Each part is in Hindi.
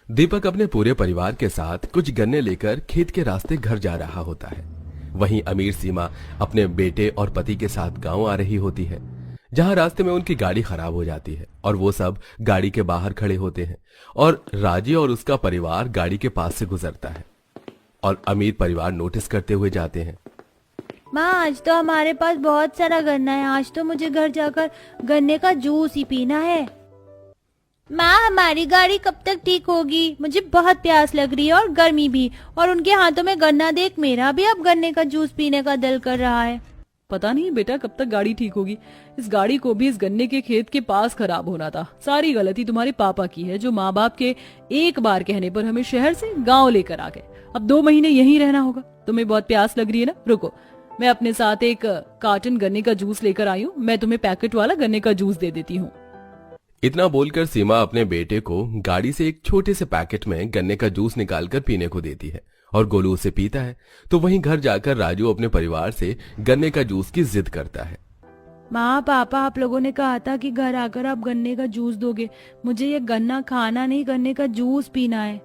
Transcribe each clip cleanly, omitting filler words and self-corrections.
दीपक अपने पूरे परिवार के साथ कुछ गन्ने लेकर खेत के रास्ते घर जा रहा होता है। वहीं अमीर सीमा अपने बेटे और पति के साथ गांव आ रही होती है, जहां रास्ते में उनकी गाड़ी खराब हो जाती है और वो सब गाड़ी के बाहर खड़े होते हैं और राजी और उसका परिवार गाड़ी के पास से गुजरता है और अमीर परिवार नोटिस करते हुए जाते हैं। माँ, आज तो हमारे पास बहुत सारा गन्ना है। आज तो मुझे घर जाकर गन्ने का जूस ही पीना है। माँ, हमारी गाड़ी कब तक ठीक होगी? मुझे बहुत प्यास लग रही है और गर्मी भी, और उनके हाथों में गन्ना देख मेरा भी अब गन्ने का जूस पीने का दिल कर रहा है। पता नहीं बेटा कब तक गाड़ी ठीक होगी। इस गाड़ी को भी इस गन्ने के खेत के पास खराब होना था। सारी गलती तुम्हारे पापा की है, जो माँ बाप के एक बार कहने पर हमें शहर से गांव लेकर आ गए। अब 2 महीने यहीं रहना होगा। तुम्हें बहुत प्यास लग रही है ना? रुको, मैं अपने साथ एक कार्टन गन्ने का जूस लेकर आई हूँ। मैं तुम्हें पैकेट वाला गन्ने का जूस दे देती हूँ। इतना बोलकर सीमा अपने बेटे को गाड़ी से एक छोटे से पैकेट में गन्ने का जूस निकालकर पीने को देती है और गोलू उसे पीता है। तो वहीं घर जाकर राजू अपने परिवार से गन्ने का जूस की जिद करता है। माँ, पापा, आप लोगों ने कहा था कि घर आकर आप गन्ने का जूस दोगे। मुझे ये गन्ना खाना नहीं, गन्ने का जूस पीना है।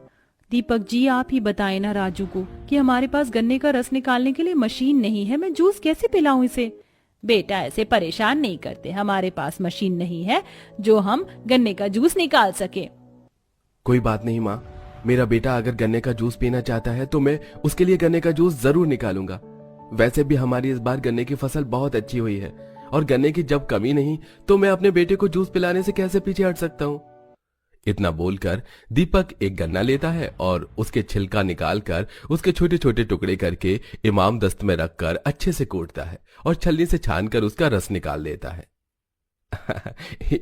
दीपक जी, आप ही बताएं ना राजू को कि हमारे पास गन्ने का रस निकालने के लिए मशीन नहीं है। मैं जूस कैसे पिलाऊं इसे? बेटा, ऐसे परेशान नहीं करते। हमारे पास मशीन नहीं है जो हम गन्ने का जूस निकाल सके। कोई बात नहीं माँ, मेरा बेटा अगर गन्ने का जूस पीना चाहता है तो मैं उसके लिए गन्ने का जूस जरूर निकालूंगा। वैसे भी हमारी इस बार गन्ने की फसल बहुत अच्छी हुई है और गन्ने की जब कमी नहीं तो मैं अपने बेटे को जूस पिलाने से कैसे पीछे हट सकता हूँ। इतना बोलकर दीपक एक गन्ना लेता है और उसके छिलका निकालकर उसके छोटे छोटे टुकड़े करके इमाम दस्त में रखकर अच्छे से कूटता है और छलनी से छानकर उसका रस निकाल देता है।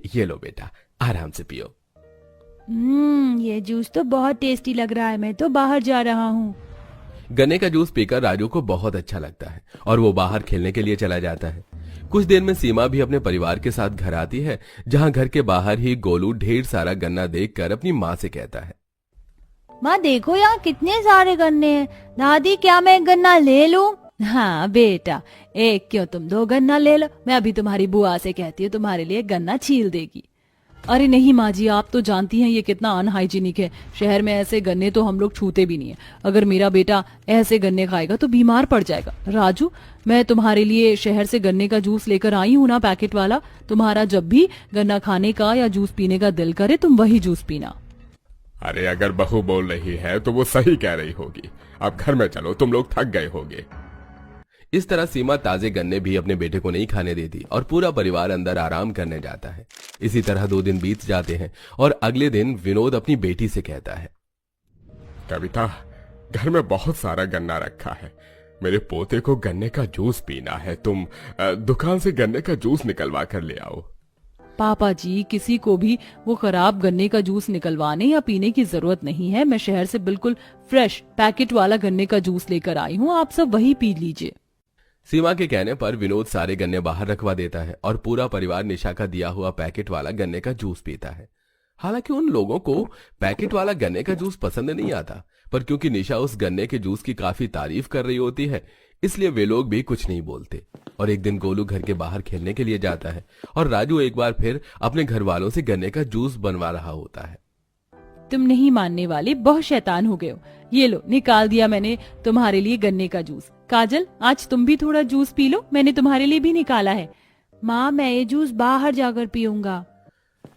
ये लो बेटा, आराम से पियो। ये जूस तो बहुत टेस्टी लग रहा है। मैं तो बाहर जा रहा हूँ। गन्ने का जूस पीकर राजू को बहुत अच्छा लगता है और वो बाहर खेलने के लिए चला जाता है। कुछ देर में सीमा भी अपने परिवार के साथ घर आती है, जहां घर के बाहर ही गोलू ढेर सारा गन्ना देखकर अपनी माँ से कहता है, माँ देखो यहाँ कितने सारे गन्ने हैं। दादी, क्या मैं एक गन्ना ले लूं? हाँ बेटा, एक क्यों, तुम 2 गन्ना ले लो। मैं अभी तुम्हारी बुआ से कहती हूँ, तुम्हारे लिए गन्ना छील देगी। अरे नहीं माँ जी, आप तो जानती हैं ये कितना अनहाइजीनिक है। शहर में ऐसे गन्ने तो हम लोग छूते भी नहीं है। अगर मेरा बेटा ऐसे गन्ने खाएगा तो बीमार पड़ जाएगा। राजू, मैं तुम्हारे लिए शहर से गन्ने का जूस लेकर आई हूँ ना, पैकेट वाला। तुम्हारा जब भी गन्ना खाने का या जूस पीने का दिल करे तुम वही जूस पीना। अरे अगर बहू बोल रही है तो वो सही कह रही होगी। अब घर में चलो, तुम लोग थक गए होगे। इस तरह सीमा ताजे गन्ने भी अपने बेटे को नहीं खाने देती और पूरा परिवार अंदर आराम करने जाता है। इसी तरह 2 दिन बीत जाते हैं और अगले दिन विनोद अपनी बेटी से कहता है, कविता, घर में बहुत सारा गन्ना रखा है। मेरे पोते को गन्ने का जूस पीना है। तुम दुकान से गन्ने का जूस निकलवा कर ले आओ। पापा जी, किसी को भी वो खराब गन्ने का जूस निकलवाने या पीने की जरूरत नहीं है। मैं शहर से बिल्कुल फ्रेश पैकेट वाला गन्ने का जूस लेकर आई हूँ। आप सब वही पी लीजिए। सीमा के कहने पर विनोद सारे गन्ने बाहर रखवा देता है और पूरा परिवार निशा का दिया हुआ पैकेट वाला गन्ने का जूस पीता है। हालांकि उन लोगों को पैकेट वाला गन्ने का जूस पसंद नहीं आता, पर क्योंकि निशा उस गन्ने के जूस की काफी तारीफ कर रही होती है, इसलिए वे लोग भी कुछ नहीं बोलते। और एक दिन गोलू घर के बाहर खेलने के लिए जाता है और राजू एक बार फिर अपने घर वालों से गन्ने का जूस बनवा रहा होता है। तुम नहीं मानने वाले, बहुत शैतान हो गए हो। ये लो, निकाल दिया मैंने तुम्हारे लिए गन्ने का जूस। काजल, आज तुम भी थोड़ा जूस पी लो, मैंने तुम्हारे लिए भी निकाला है। माँ, मैं ये जूस बाहर जाकर पीऊंगा।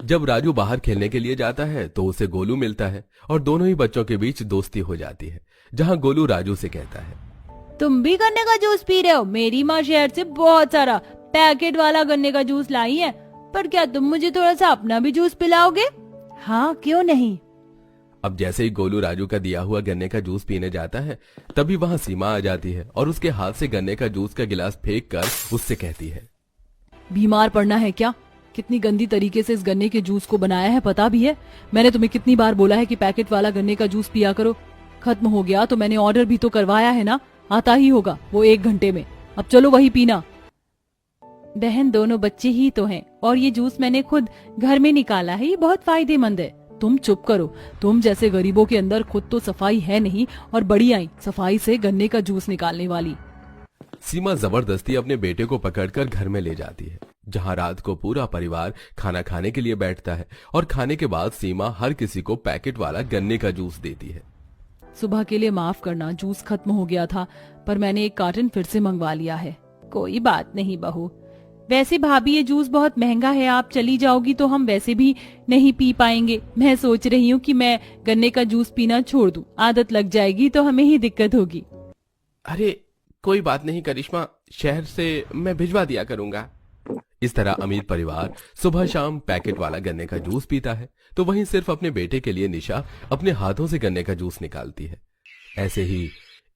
जब राजू बाहर खेलने के लिए जाता है तो उसे गोलू मिलता है और दोनों ही बच्चों के बीच दोस्ती हो जाती है, जहां गोलू राजू से कहता है, तुम भी गन्ने का जूस पी रहे हो? मेरी माँ शहर से बहुत सारा पैकेट वाला गन्ने का जूस लाई है, पर क्या तुम मुझे थोड़ा सा अपना भी जूस पिलाओगे? हाँ, क्यों नहीं। अब जैसे ही गोलू राजू का दिया हुआ गन्ने का जूस पीने जाता है, तभी वहां सीमा आ जाती है और उसके हाथ से गन्ने का जूस का गिलास फेंक कर उससे कहती है, बीमार पड़ना है क्या? कितनी गंदी तरीके से इस गन्ने के जूस को बनाया है पता भी है? मैंने तुम्हें कितनी बार बोला है कि पैकेट वाला गन्ने का जूस पिया करो। खत्म हो गया तो मैंने ऑर्डर भी तो करवाया है ना, आता ही होगा वो 1 घंटे में। अब चलो वही पीना। बहन, दोनों बच्चे ही तो हैं और ये जूस मैंने खुद घर में निकाला है। ये बहुत फायदेमंद है। तुम चुप करो। तुम जैसे गरीबों के अंदर खुद तो सफाई है नहीं और बड़ी आई सफाई से गन्ने का जूस निकालने वाली। सीमा जबरदस्ती अपने बेटे को पकड़कर घर में ले जाती है जहां रात को पूरा परिवार खाना खाने के लिए बैठता है और खाने के बाद सीमा हर किसी को पैकेट वाला गन्ने का जूस देती है। सुबह के लिए माफ करना, जूस खत्म हो गया था, पर मैंने एक कार्टन फिर से मंगवा लिया है। कोई बात नहीं बहू। वैसे भाभी ये जूस बहुत महंगा है, आप चली जाओगी तो हम वैसे भी नहीं पी पाएंगे। मैं सोच रही हूँ कि मैं गन्ने का जूस पीना छोड़ दूं, आदत लग जाएगी तो हमें ही दिक्कत होगी। अरे कोई बात नहीं करिश्मा, शहर से मैं भिजवा दिया करूंगा। इस तरह अमीर परिवार सुबह शाम पैकेट वाला गन्ने का जूस पीता है, तो वहीं सिर्फ अपने बेटे के लिए निशा अपने हाथों से गन्ने का जूस निकालती है। ऐसे ही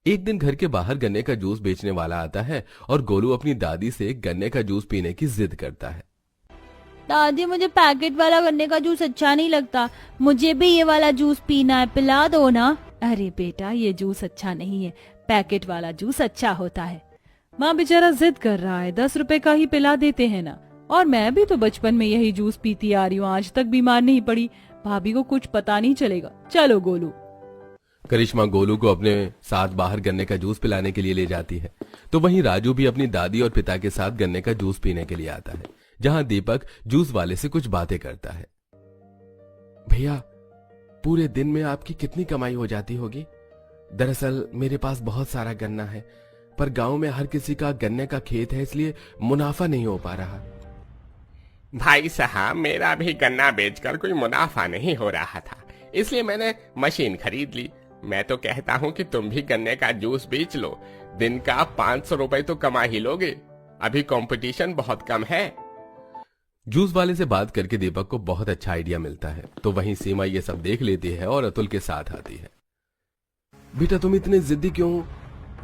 एक दिन घर के बाहर गन्ने का जूस बेचने वाला आता है और गोलू अपनी दादी से गन्ने का जूस पीने की जिद करता है। दादी मुझे पैकेट वाला गन्ने का जूस अच्छा नहीं लगता, मुझे भी ये वाला जूस पीना है, पिला दो ना। अरे बेटा ये जूस अच्छा नहीं है, पैकेट वाला जूस अच्छा होता है। माँ बेचारा जिद कर रहा है, 10 रुपए का ही पिला देते हैं ना। और मैं भी तो बचपन में यही जूस पीती आ रही हूँ, आज तक बीमार नहीं पड़ी। भाभी को कुछ पता नहीं चलेगा। चलो गोलू। करिश्मा गोलू को अपने साथ बाहर गन्ने का जूस पिलाने के लिए ले जाती है, तो वहीं राजू भी अपनी दादी और पिता के साथ गन्ने का जूस पीने के लिए आता है, जहां दीपक जूस वाले से कुछ बातें करता है। भैया पूरे दिन में आपकी कितनी कमाई हो जाती होगी? दरअसल मेरे पास बहुत सारा गन्ना है, पर गांव में हर किसी का गन्ने का खेत है, इसलिए मुनाफा नहीं हो पा रहा। भाई साहब, मेरा भी गन्ना बेचकर कोई मुनाफा नहीं हो रहा था, इसलिए मैंने मशीन खरीद ली। मैं तो कहता हूँ कि तुम भी गन्ने का जूस बेच लो, दिन का 500 रुपए तो कमा ही लोगे। अभी कंपटीशन बहुत कम है। जूस वाले से बात करके दीपक को बहुत अच्छा आइडिया मिलता है, तो वहीं सीमा ये सब देख लेती है और अतुल के साथ आती है। बेटा तुम इतने जिद्दी क्यों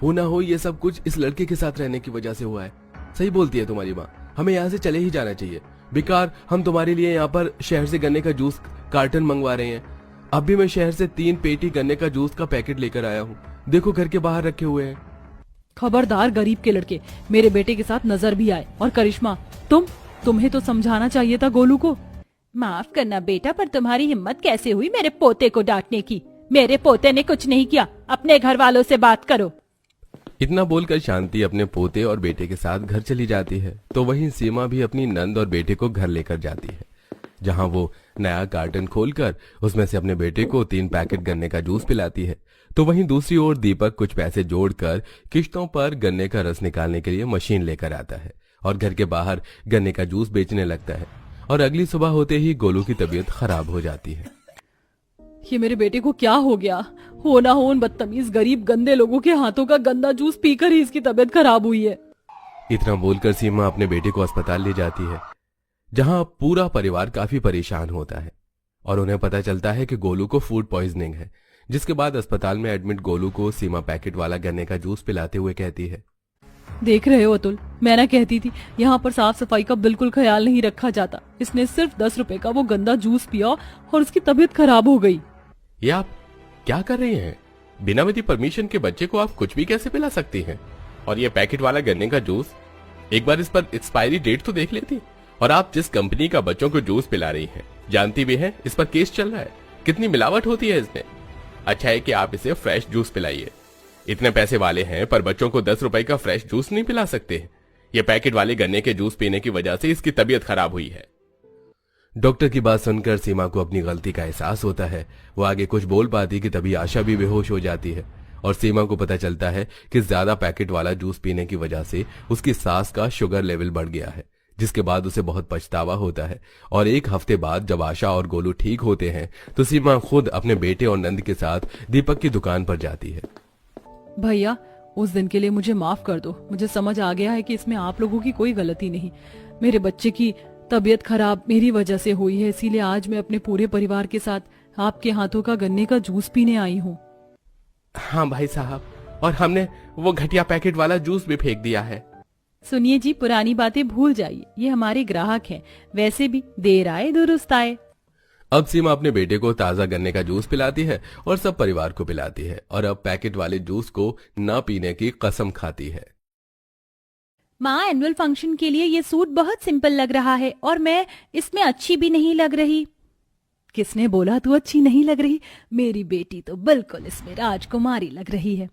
हो? ना हो ये सब कुछ इस लड़के के साथ रहने की वजह से हुआ है। सही बोलती है तुम्हारी माँ, हमें यहाँ से चले ही जाना चाहिए। बेकार हम तुम्हारे लिए यहाँ पर शहर से गन्ने का जूस कार्टन मंगवा रहे हैं। अब भी मैं शहर से 3 पेटी गन्ने का जूस का पैकेट लेकर आया हूँ, देखो घर के बाहर रखे हुए हैं। खबरदार गरीब के लड़के, मेरे बेटे के साथ नजर भी आए। और करिश्मा तुम्हें तो समझाना चाहिए था गोलू को। माफ करना बेटा, पर तुम्हारी हिम्मत कैसे हुई मेरे पोते को डांटने की? मेरे पोते ने कुछ नहीं किया, अपने घर वालों से बात करो। इतना बोलकर शांति अपने पोते और बेटे के साथ घर चली जाती है, तो वहीं सीमा भी अपनी नंद और बेटे को घर लेकर जाती है, जहां वो नया कार्टन खोलकर उसमें से अपने बेटे को 3 पैकेट गन्ने का जूस पिलाती है। तो वहीं दूसरी ओर दीपक कुछ पैसे जोड़कर किश्तों पर गन्ने का रस निकालने के लिए मशीन लेकर आता है और घर के बाहर गन्ने का जूस बेचने लगता है। और अगली सुबह होते ही गोलू की तबीयत खराब हो जाती है। ये मेरे बेटे को क्या हो गया? हो ना हो उन बदतमीज गरीब गंदे लोगों के हाथों का गंदा जूस पीकर ही इसकी तबीयत खराब हुई है। इतना बोलकर सीमा अपने बेटे को अस्पताल ले जाती है, जहां पूरा परिवार काफी परेशान होता है और उन्हें पता चलता है कि गोलू को फूड पॉइजनिंग है। जिसके बाद अस्पताल में एडमिट गोलू को सीमा पैकेट वाला गन्ने का जूस पिलाते हुए कहती है, देख रहे हो अतुल, मैं ना कहती थी यहाँ पर साफ सफाई का बिल्कुल ख्याल नहीं रखा जाता। इसने सिर्फ 10 रुपए का वो गंदा जूस पिया और उसकी तबीयत खराब हो गई। ये आप क्या कर रही हैं? बिना मेरी परमिशन के बच्चे को आप कुछ भी कैसे पिला सकती हैं? और ये पैकेट वाला गन्ने का जूस, एक बार इस पर एक्सपायरी डेट तो देख लेती। और आप जिस कंपनी का बच्चों को जूस पिला रही हैं, जानती भी हैं इस पर केस चल रहा है, कितनी मिलावट होती है इसमें। अच्छा है कि आप इसे फ्रेश जूस पिलाइए। इतने पैसे वाले हैं पर बच्चों को 10 रुपए का फ्रेश जूस नहीं पिला सकते। ये पैकेट वाले गन्ने के जूस पीने की वजह से इसकी तबीयत खराब हुई है। डॉक्टर की बात सुनकर सीमा को अपनी गलती का एहसास होता है। वो आगे कुछ बोल पाती कि तभी आशा भी बेहोश हो जाती है और सीमा को पता चलता है कि ज्यादा पैकेट वाला जूस पीने की वजह से उसकी सांस का शुगर लेवल बढ़ गया है, जिसके बाद उसे बहुत पछतावा होता है। और 1 हफ्ते बाद जब आशा और गोलू ठीक होते हैं तो सीमा खुद अपने बेटे और नंद के साथ दीपक की दुकान पर जाती है। भैया उस दिन के लिए मुझे माफ कर दो। मुझे समझ आ गया है कि इसमें आप लोगों की कोई गलती नहीं। मेरे बच्चे की तबीयत खराब मेरी वजह से हुई है, इसीलिए आज मैं अपने पूरे परिवार के साथ आपके हाथों का गन्ने का जूस पीने आई हूँ। हाँ भाई साहब, और हमने वो घटिया पैकेट वाला जूस भी फेंक दिया है। सुनिए जी, पुरानी बातें भूल जाइए, ये हमारे ग्राहक हैं। वैसे भी देर आए दुरुस्त आए। अब सीमा अपने बेटे को ताजा गन्ने का जूस पिलाती है और सब परिवार को पिलाती है और अब पैकेट वाले जूस को न पीने की कसम खाती है। माँ, एनुअल फंक्शन के लिए ये सूट बहुत सिंपल लग रहा है और मैं इसमें अच्छी भी नहीं लग रही। किसने बोला तू अच्छी नहीं लग रही? मेरी बेटी तो बिल्कुल इसमें राजकुमारी लग रही है।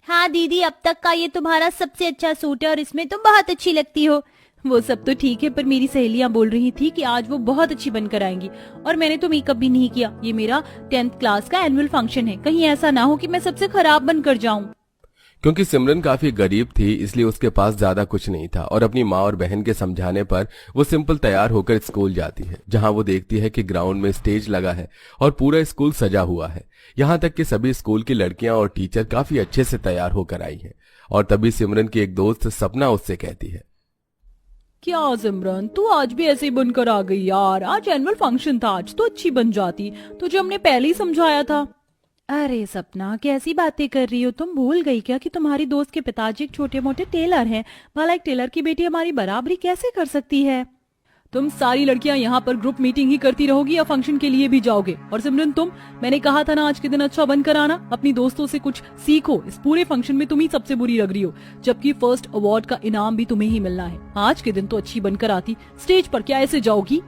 हाँ दीदी, अब तक का ये तुम्हारा सबसे अच्छा सूट है और इसमें तुम बहुत अच्छी लगती हो। वो सब तो ठीक है, पर मेरी सहेलियां बोल रही थी कि आज वो बहुत अच्छी बनकर आएंगी, और मैंने तो मेकअप भी नहीं किया। ये मेरा 10th क्लास का एनुअल फंक्शन है, कहीं ऐसा ना हो कि मैं सबसे खराब बनकर जाऊं। क्योंकि सिमरन काफी गरीब थी, इसलिए उसके पास ज्यादा कुछ नहीं था और अपनी माँ और बहन के समझाने पर वो सिंपल तैयार होकर स्कूल जाती है, जहाँ वो देखती है कि ग्राउंड में स्टेज लगा है और पूरा स्कूल सजा हुआ है। यहाँ तक कि सभी स्कूल की लड़कियां और टीचर काफी अच्छे से तैयार होकर आई हैं। और तभी सिमरन की एक दोस्त सपना उससे कहती है, क्या सिमरन, तू आज भी ऐसे ही बनकर आ गई यार? आज एनुअल फंक्शन था, आज तो अच्छी बन जाती, तुझे हमने पहले ही समझाया था। अरे सपना, कैसी बातें कर रही हो तुम? भूल गई क्या कि तुम्हारी दोस्त के पिताजी एक छोटे मोटे टेलर हैं? भला एक टेलर की बेटी हमारी बराबरी कैसे कर सकती है? तुम सारी लड़कियां यहाँ पर ग्रुप मीटिंग ही करती रहोगी या फंक्शन के लिए भी जाओगे? और सिमरन मैंने कहा था ना आज के दिन अच्छा बनकर आना, अपनी दोस्तों से कुछ सीखो। इस पूरे फंक्शन में तुम ही सबसे बुरी लग रही हो, जबकि फर्स्ट अवार्ड का इनाम भी तुम्हें ही मिलना है। आज के दिन तो अच्छी बनकर आती, स्टेज पर क्या ऐसे जाओगी?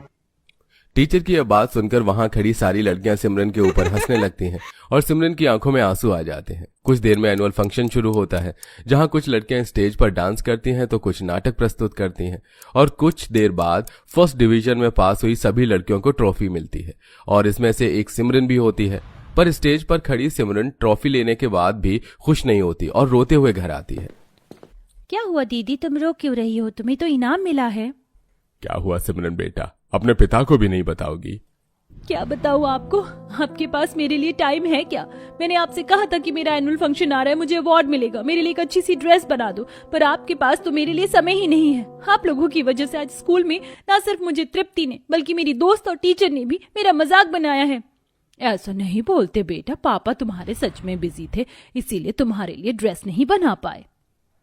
टीचर की यह बात सुनकर वहां खड़ी सारी लड़कियां सिमरन के ऊपर हंसने लगती हैं और सिमरन की आंखों में आंसू आ जाते हैं। कुछ देर में एनुअल फंक्शन शुरू होता है, जहां कुछ लड़कियां स्टेज पर डांस करती हैं तो कुछ नाटक प्रस्तुत करती हैं, और कुछ देर बाद फर्स्ट डिवीजन में पास हुई सभी लड़कियों को ट्रॉफी मिलती है, और इसमें से एक सिमरन भी होती है। पर स्टेज पर खड़ी सिमरन ट्रॉफी लेने के बाद भी खुश नहीं होती और रोते हुए घर आती है। क्या हुआ दीदी, तुम रो क्यों रही हो? तुम्हें तो इनाम मिला है। क्या हुआ सिमरन बेटा, अपने पिता को भी नहीं बताओगी? क्या बताऊँ आपको? आपके पास मेरे लिए टाइम है क्या? मैंने आपसे कहा था कि मेरा एनुअल फंक्शन आ रहा है, मुझे अवार्ड मिलेगा, मेरे लिए एक अच्छी सी ड्रेस बना दो, पर आपके पास तो मेरे लिए समय ही नहीं है। आप लोगों की वजह से आज स्कूल में न सिर्फ मुझे तृप्ति ने बल्कि मेरी दोस्त और टीचर ने भी मेरा मजाक बनाया है। ऐसा नहीं बोलते बेटा, पापा तुम्हारे सच में बिजी थे, इसीलिए तुम्हारे लिए ड्रेस नहीं बना पाए।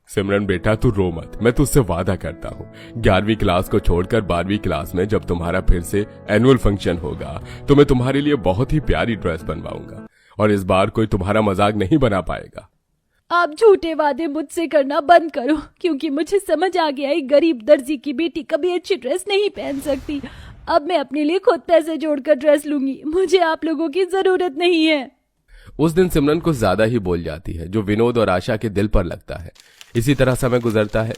सिमरन बेटा तू रो मत, मैं तुझसे वादा करता हूँ 11वीं क्लास को छोड़कर 12वीं क्लास में जब तुम्हारा फिर से एनुअल फंक्शन होगा तो मैं तुम्हारे लिए बहुत ही प्यारी ड्रेस बनवाऊंगा, और इस बार कोई तुम्हारा मजाक नहीं बना पाएगा। आप झूठे वादे मुझसे करना बंद करो, क्योंकि मुझे समझ आ गया एक गरीब दर्जी की बेटी कभी अच्छी ड्रेस नहीं पहन सकती। अब मैं अपने लिए खुद पैसे जोड़कर ड्रेस लूंगी, मुझे आप लोगों की जरूरत नहीं है। उस दिन सिमरन कुछ ज्यादा ही बोल जाती है, जो विनोद और आशा के दिल पर लगता है। इसी तरह समय गुजरता है।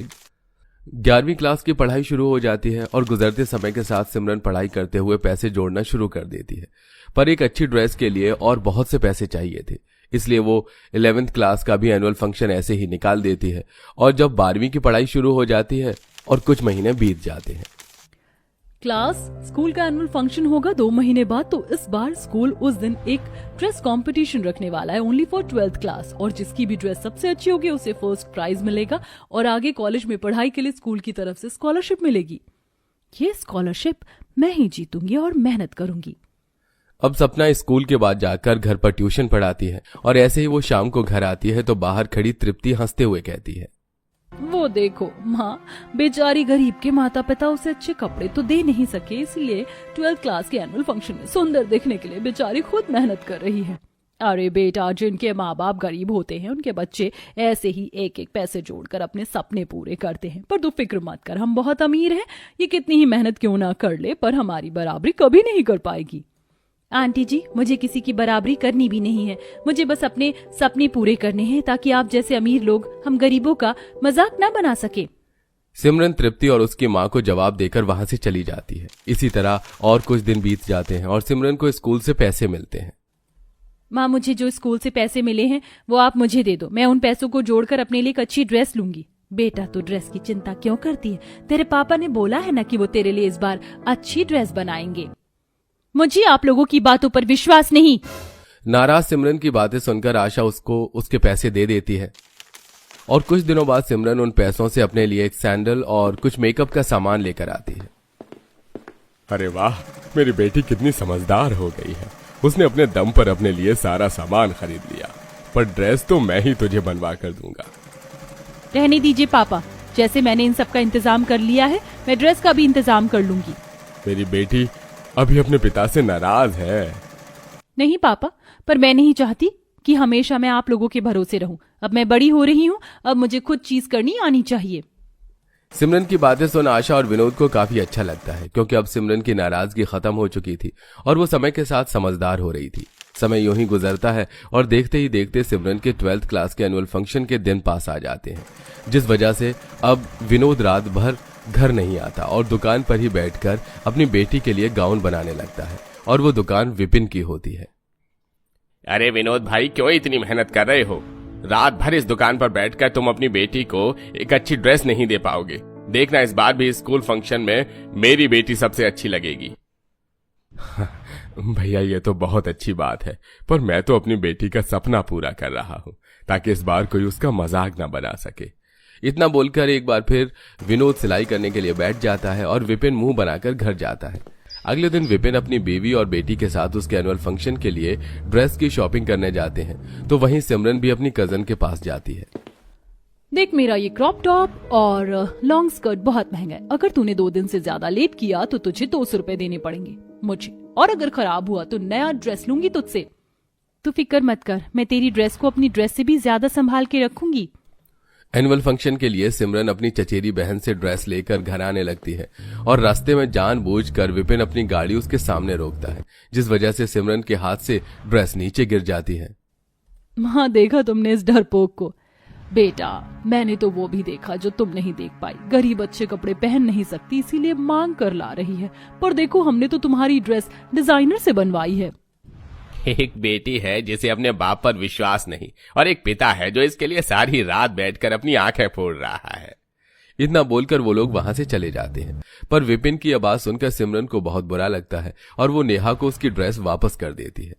11वीं क्लास की पढ़ाई शुरू हो जाती है और गुजरते समय के साथ सिमरन पढ़ाई करते हुए पैसे जोड़ना शुरू कर देती है, पर एक अच्छी ड्रेस के लिए और बहुत से पैसे चाहिए थे, इसलिए वो 11th क्लास का भी एनुअल फंक्शन ऐसे ही निकाल देती है। और जब 12वीं की पढ़ाई शुरू हो जाती है और कुछ महीने बीत जाते हैं। क्लास, स्कूल का एनुअल फंक्शन होगा 2 महीने बाद, तो इस बार स्कूल उस दिन एक ड्रेस कंपटीशन रखने वाला है ओनली फॉर 12th क्लास, और जिसकी भी ड्रेस सबसे अच्छी होगी उसे फर्स्ट प्राइज मिलेगा और आगे कॉलेज में पढ़ाई के लिए स्कूल की तरफ से स्कॉलरशिप मिलेगी। ये स्कॉलरशिप मैं ही जीतूंगी और मेहनत करूंगी। अब सपना स्कूल के बाद जाकर घर पर ट्यूशन पढ़ाती है, और ऐसे ही वो शाम को घर आती है तो बाहर खड़ी तृप्ति हंसते हुए कहती है, वो देखो माँ, बेचारी गरीब के माता पिता उसे अच्छे कपड़े तो दे नहीं सके, इसलिए 12th क्लास के एनुअल फंक्शन में सुंदर दिखने के लिए बेचारी खुद मेहनत कर रही है। अरे बेटा, जिनके माँ बाप गरीब होते हैं उनके बच्चे ऐसे ही एक एक पैसे जोड़कर अपने सपने पूरे करते हैं। पर तू फिक्र मत कर, हम बहुत अमीर हैं, ये कितनी ही मेहनत क्यों ना कर ले पर हमारी बराबरी कभी नहीं कर पाएगी। आंटी जी, मुझे किसी की बराबरी करनी भी नहीं है, मुझे बस अपने सपने पूरे करने हैं ताकि आप जैसे अमीर लोग हम गरीबों का मजाक ना बना सके। सिमरन तृप्ति और उसकी माँ को जवाब देकर वहां से चली जाती है। इसी तरह और कुछ दिन बीत जाते हैं और सिमरन को स्कूल से पैसे मिलते हैं। माँ, मुझे जो स्कूल से पैसे मिले हैं वो आप मुझे दे दो, मैं उन पैसों को जोड़कर अपने लिए एक अच्छी ड्रेस लूंगी। बेटा, तू ड्रेस की चिंता क्यों करती है? तेरे पापा ने बोला है ना कि वो तेरे लिए इस बार अच्छी ड्रेस बनाएंगे। मुझे आप लोगों की बातों पर विश्वास नहीं। नाराज सिमरन की बातें सुनकर आशा उसको उसके पैसे दे देती है, और कुछ दिनों बाद सिमरन उन पैसों से अपने लिए एक सैंडल और कुछ मेकअप का सामान लेकर आती है। अरे वाह, मेरी बेटी कितनी समझदार हो गई है, उसने अपने दम पर अपने लिए सारा सामान खरीद लिया, पर ड्रेस तो मैं ही तुझे बनवा कर दूंगा। रहने दीजिए पापा, जैसे मैंने इन सब का इंतजाम कर लिया है मैं ड्रेस का भी इंतजाम कर लूंगी। मेरी बेटी अभी अपने पिता से नाराज है। नहीं पापा, पर मैं नहीं चाहती कि हमेशा मैं आप लोगों के भरोसे रहूं। अब मैं बड़ी हो रही हूं, अब मुझे खुद चीज करनी आनी चाहिए। सिमरन की बातें सुन आशा और विनोद को काफी अच्छा लगता है, क्योंकि अब सिमरन की नाराजगी खत्म हो चुकी थी और वो समय के साथ समझदार हो रही थी। समय यूं ही गुजरता है और देखते ही देखते सिमरन के 12th क्लास के एनुअल फंक्शन के दिन पास आ जाते हैं, जिस वजह से अब विनोद रात भर घर नहीं आता और दुकान पर ही बैठकर अपनी बेटी के लिए गाउन बनाने लगता है और वो दुकान विपिन की होती है। अरे विनोद भाई, क्यों इतनी मेहनत कर रहे हो? रात भर इस दुकान पर बैठकर तुम अपनी बेटी को एक अच्छी ड्रेस नहीं दे पाओगे। देखना, इस बार भी स्कूल फंक्शन में मेरी बेटी सबसे अच्छी लगेगी। भैया ये तो बहुत अच्छी बात है, पर मैं तो अपनी बेटी का सपना पूरा कर रहा हूँ ताकि इस बार कोई उसका मजाक ना बना सके। इतना बोलकर एक बार फिर विनोद सिलाई करने के लिए बैठ जाता है और विपिन मुंह बनाकर घर जाता है। अगले दिन विपिन अपनी बीवी और बेटी के साथ उसके एनुअल फंक्शन के लिए ड्रेस की शॉपिंग करने जाते हैं, तो वहीं सिमरन भी अपनी कजन के पास जाती है। देख, मेरा ये क्रॉप टॉप और लॉन्ग स्कर्ट बहुत महंगा है। अगर तूने 2 दिन से ज्यादा लेट किया तो तुझे 200 रुपए देने पड़ेंगे मुझे, और अगर खराब हुआ तो नया ड्रेस लूंगी तुझसे। तू फिक्र मत कर, मैं तेरी ड्रेस को अपनी ड्रेस से भी ज्यादा संभाल के रखूंगी। एनुअल फंक्शन के लिए सिमरन अपनी चचेरी बहन से ड्रेस लेकर घर आने लगती है और रास्ते में जानबूझकर विपिन अपनी गाड़ी उसके सामने रोकता है, जिस वजह से सिमरन के हाथ से ड्रेस नीचे गिर जाती है। हाँ, देखा तुमने इस डरपोक को? बेटा, मैंने तो वो भी देखा जो तुम नहीं देख पाई। गरीब अच्छे कपड़े पहन नहीं सकती, इसीलिए मांग कर ला रही है। पर देखो, हमने तो तुम्हारी ड्रेस डिजाइनर से बनवाई है। एक बेटी है जिसे अपने बाप पर विश्वास नहीं, और एक पिता है जो इसके लिए सारी रात बैठकर अपनी आंखें फोड़ रहा है। इतना बोलकर वो लोग वहां से चले जाते हैं, पर विपिन की आवाज सुनकर सिमरन को बहुत बुरा लगता है और वो नेहा को उसकी ड्रेस वापस कर देती है।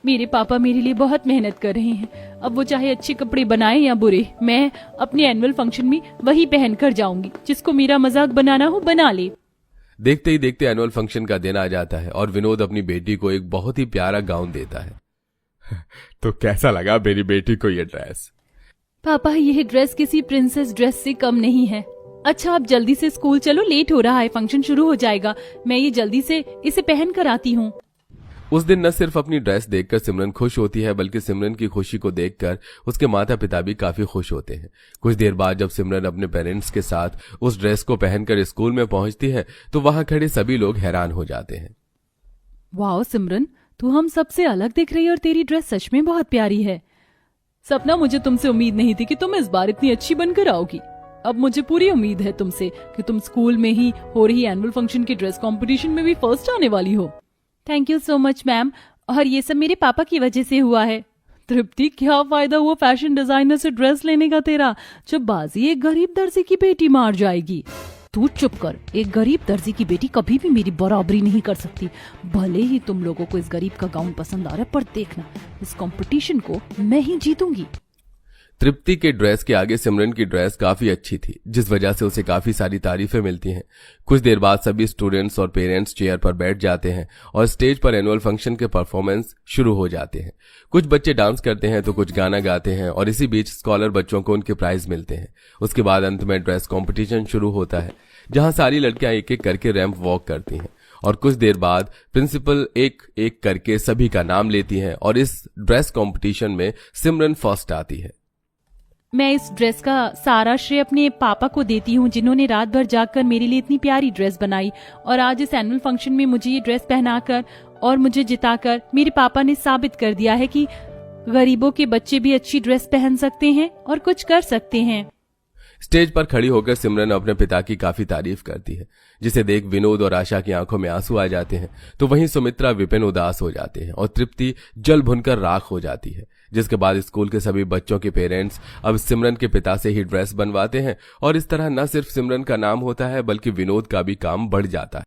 मेरे पापा मेरे लिए बहुत मेहनत कर रहे हैं। अब वो चाहे अच्छे कपड़े बनाए या बुरे, मैं अपने एनुअल फंक्शन में वही पहन कर जाऊंगी। जिसको मेरा मजाक बनाना हो बना ले। देखते ही देखते एनुअल फंक्शन का दिन आ जाता है और विनोद अपनी बेटी को एक बहुत ही प्यारा गाउन देता है। तो कैसा लगा मेरी बेटी को ये ड्रेस? पापा, यह ड्रेस किसी प्रिंसेस ड्रेस से कम नहीं है। अच्छा, अब जल्दी से स्कूल चलो, लेट हो रहा है, फंक्शन शुरू हो जाएगा। मैं ये जल्दी से इसे पहन कर आती हूँ। उस दिन न सिर्फ अपनी ड्रेस देखकर सिमरन खुश होती है, बल्कि सिमरन की खुशी को देखकर उसके माता पिता भी काफी खुश होते हैं। कुछ देर बाद जब सिमरन अपने पेरेंट्स के साथ उस ड्रेस को पहनकर स्कूल में पहुंचती है तो वहां खड़े सभी लोग हैरान हो जाते हैं। वाह सिमरन, तू हम सबसे अलग दिख रही है और तेरी ड्रेस सच में बहुत प्यारी है। सपना, मुझे तुमसे उम्मीद नहीं थी कि तुम इस बार इतनी अच्छी बनकर आओगी। अब मुझे पूरी उम्मीद है तुमसे कि तुम स्कूल में ही हो रही एनुअल फंक्शन के ड्रेस कंपटीशन में भी फर्स्ट आने वाली हो। Thank you so much ma'am, और ये सब मेरे पापा की वजह से हुआ है। तृप्ति, क्या फायदा हुआ फैशन डिजाइनर से ड्रेस लेने का तेरा, जब बाजी एक गरीब दर्जी की बेटी मार जाएगी। तू चुप कर, एक गरीब दर्जी की बेटी कभी भी मेरी बराबरी नहीं कर सकती। भले ही तुम लोगों को इस गरीब का गाउन पसंद आ रहा है, पर देखना, इस कंपटीशन को मैं ही जीतूंगी। तृप्ति के ड्रेस के आगे सिमरन की ड्रेस काफी अच्छी थी, जिस वजह से उसे काफी सारी तारीफें मिलती हैं। कुछ देर बाद सभी स्टूडेंट्स और पेरेंट्स चेयर पर बैठ जाते हैं और स्टेज पर एनुअल फंक्शन के परफॉर्मेंस शुरू हो जाते हैं। कुछ बच्चे डांस करते हैं तो कुछ गाना गाते हैं और इसी बीच स्कॉलर बच्चों को उनके प्राइज मिलते हैं। उसके बाद अंत में ड्रेस कॉम्पिटिशन शुरू होता है, जहां सारी लड़कियां एक एक करके रैंप वॉक करती हैं और कुछ देर बाद प्रिंसिपल एक एक करके सभी का नाम लेती हैं और इस ड्रेस कॉम्पिटिशन में सिमरन फर्स्ट आती है। मैं इस ड्रेस का सारा श्रेय अपने पापा को देती हूँ, जिन्होंने रात भर जागकर मेरे लिए इतनी प्यारी ड्रेस बनाई, और आज इस एनुअल फंक्शन में मुझे ये ड्रेस पहनाकर और मुझे जिताकर मेरे पापा ने साबित कर दिया है कि गरीबों के बच्चे भी अच्छी ड्रेस पहन सकते हैं और कुछ कर सकते हैं। स्टेज पर खड़ी होकर सिमरन अपने पिता की काफी तारीफ करती है, जिसे देख विनोद और आशा की आंखों में आंसू आ जाते हैं। तो वहीं सुमित्रा विपिन उदास हो जाते हैं और तृप्ति जल भुनकर राख हो जाती है। जिसके बाद स्कूल के सभी बच्चों के पेरेंट्स अब सिमरन के पिता से ही ड्रेस बनवाते हैं और इस तरह न सिर्फ सिमरन का नाम होता है बल्कि विनोद का भी काम बढ़ जाता है।